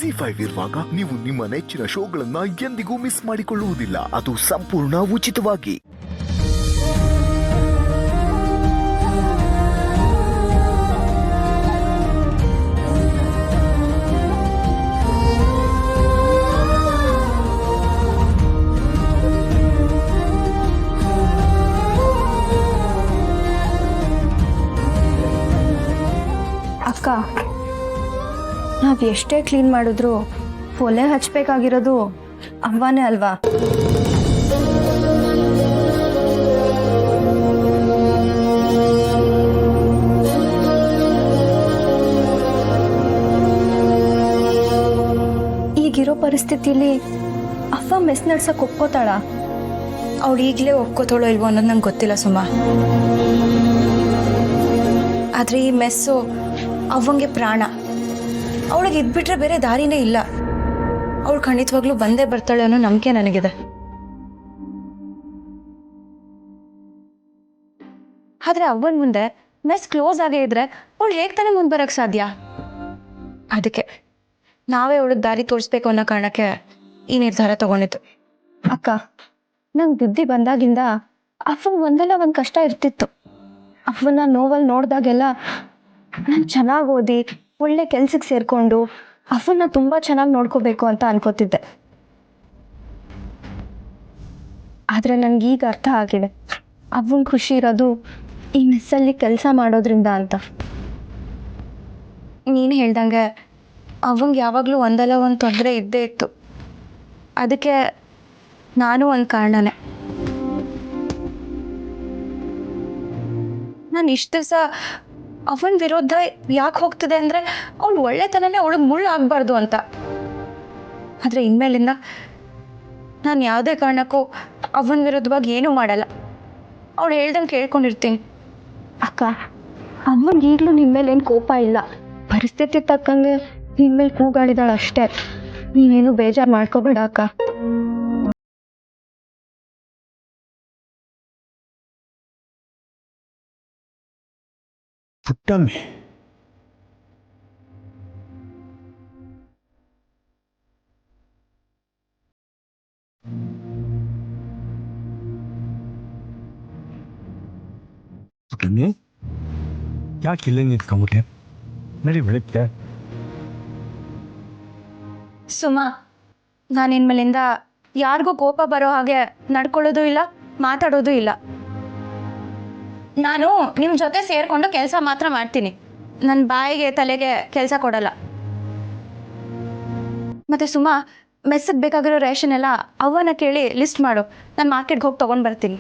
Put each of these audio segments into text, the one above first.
ಜಿ5 ಇರುವಾಗ ನೀವು ನಿಮ್ಮ ನೆಚ್ಚಿನ ಶೋಗಳನ್ನ ಎಂದಿಗೂ ಮಿಸ್ ಮಾಡಿಕೊಳ್ಳುವುದಿಲ್ಲ. ಅದು ಸಂಪೂರ್ಣ ಉಚಿತವಾಗಿ. ಅಕ್ಕ, ನಾವು ಎಷ್ಟೇ ಕ್ಲೀನ್ ಮಾಡಿದ್ರು ಒಲೆ ಹಚ್ಬೇಕಾಗಿರೋದು ಅವ್ವಾನೇ ಅಲ್ವಾ? ಈಗಿರೋ ಪರಿಸ್ಥಿತಿಲಿ ಅವ್ವ ಮೆಸ್ ನಡ್ಸಕ್ ಒಪ್ಕೋತಾಳ? ಅವಳು ಈಗಲೇ ಒಪ್ಕೋತಾಳೋ ಇಲ್ವೋ ಅನ್ನೋದು ನಂಗೆ ಗೊತ್ತಿಲ್ಲ ಸುಮಾ. ಆದರೆ ಈ ಮೆಸ್ಸು ಅವ್ವಂಗೆ ಪ್ರಾಣ. ಅವಳಿಗೆ ಇದ್ಬಿಟ್ರೆ ಬೇರೆ ದಾರಿನೇ ಇಲ್ಲ. ಅವಳು ಖಂಡಿತವಾಗ್ಲೂ ಬಂದೇ ಬರ್ತಾಳೆ ಅನ್ನೋ ನಂಬಿಕೆ ನನಗಿದೆ. ಆದರೆ ಅವ್ವನ ಮುಂದೆ ಮೆಸ್ ಕ್ಲೋಸ್ ಆಗೇ ಇದ್ರೆ ಅವಳು ಹೇಗೆ ತಾನೇ ಮುಂದೆ ಬರೋಕ್ಕೆ ಸಾಧ್ಯ? ಅದಕ್ಕೆ ನಾವೇ ಅವಳಿಗೆ ದಾರಿ ತೋರಿಸ್ಬೇಕು ಅನ್ನೋ ಕಾರಣಕ್ಕೆ ಈ ನಿರ್ಧಾರ ತಗೊಂಡಿತ್ತು. ಅಕ್ಕ, ನಂಗೆ ಬುದ್ಧಿ ಬಂದಾಗಿಂದ ಅವ್ವಂಗೆ ಒಂದಲ್ಲ ಒಂದು ಕಷ್ಟ ಇರ್ತಿತ್ತು. ಅವನ್ನ ನೋವಲ್ಲಿ ನೋಡಿದಾಗೆಲ್ಲ ನಾನು ಚೆನ್ನಾಗಿ ಓದಿ ಒಳ್ಳೆ ಕೆಲ್ಸಕ್ಕೆ ಸೇರಿಕೊಂಡು ಅವನ್ನ ತುಂಬ ಚೆನ್ನಾಗಿ ನೋಡ್ಕೋಬೇಕು ಅಂತ ಅನ್ಕೋತಿದ್ದೆ. ಆದರೆ ನನಗೀಗ ಅರ್ಥ ಆಗಿದೆ, ಅವನ ಖುಷಿ ಇರೋದು ಈ ಮೆಸ್ಸಲ್ಲಿ ಕೆಲಸ ಮಾಡೋದ್ರಿಂದ ಅಂತ. ನೀನು ಹೇಳ್ದಂಗೆ ಅವಂಗೆ ಯಾವಾಗಲೂ ಒಂದಲ್ಲ ಒಂದು ತೊಂದರೆ ಇದ್ದೇ ಇತ್ತು. ಅದಕ್ಕೆ ನಾನು ಒಂದು ಕಾರಣನೇ. ನಾನು ಇಷ್ಟು ದಿವಸ ಅವನ ವಿರೋಧ ಯಾಕೆ ಹೋಗ್ತಿದೆ ಅಂದರೆ ಅವಳು ಒಳ್ಳೆತನನೇ ಅವಳಿಗೆ ಮುಳ್ಳು ಆಗಬಾರ್ದು ಅಂತ. ಆದರೆ ಇನ್ಮೇಲಿಂದ ನಾನು ಯಾವುದೇ ಕಾರಣಕ್ಕೂ ಅವನ ವಿರುದ್ಧವಾಗಿ ಏನೂ ಮಾಡಲ್ಲ. ಅವಳು ಹೇಳ್ದಂಗೆ ಕೇಳ್ಕೊಂಡಿರ್ತೀನಿ. ಅಕ್ಕ, ಅಮ್ಮನಿಗೆ ಈಗಲೂ ನಿಮ್ಮ ಮೇಲೆ ಏನು ಕೋಪ ಇಲ್ಲ. ಪರಿಸ್ಥಿತಿ ತಕ್ಕಂಗೆ ನಿಮ್ಮ ಮೇಲೆ ಕೂಗಾಡಿದಾಳೆ ಅಷ್ಟೇ. ನೀವೇನು ಬೇಜಾರು ಮಾಡ್ಕೋಬೇಡ ಅಕ್ಕ. ಪುಟ್ಟಮ್ಮಿ, ಪುಟ್ಟಮ್ಮಿ, ಯಾಕೆ ಇಲ್ಲ ನಿಂತ್ಕೊಂಬಿಟ್ಟೆ? ನಡಿ ಬೆಳಗ್ಗೆ. ಸುಮಾ, ನಾನು ಇನ್ಮೇಲಿಂದ ಯಾರಿಗೂ ಕೋಪ ಬರೋ ಹಾಗೆ ನಡ್ಕೊಳ್ಳೋದು ಇಲ್ಲ, ಮಾತಾಡೋದು ಇಲ್ಲ. ನಾನು ನಿಮ್ಮ ಜೊತೆ ಸೇರಿಕೊಂಡು ಕೆಲಸ ಮಾತ್ರ ಮಾಡ್ತೀನಿ. ನನ್ನ ಬಾಯಿಗೆ ತಲೆಗೆ ಕೆಲಸ ಕೊಡಲ್ಲ. ಮತ್ತೆ ಸುಮಾ, ಮೆಸ್ಸಿಗೆ ಬೇಕಾಗಿರೋ ರೇಷನ್ ಎಲ್ಲ ಅವನ್ನ ಕೇಳಿ ಲಿಸ್ಟ್ ಮಾಡು. ನಾನು ಮಾರ್ಕೆಟ್ಗೆ ಹೋಗಿ ತೊಗೊಂಡು ಬರ್ತೀನಿ.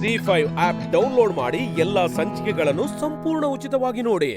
ಜಿ5 ಆಪ್ ಡೌನ್ಲೋಡ್ ಮಾಡಿ ಎಲ್ಲಾ ಸಂಚಿಕೆಗಳನ್ನು ಸಂಪೂರ್ಣ ಉಚಿತವಾಗಿ ನೋಡಿ.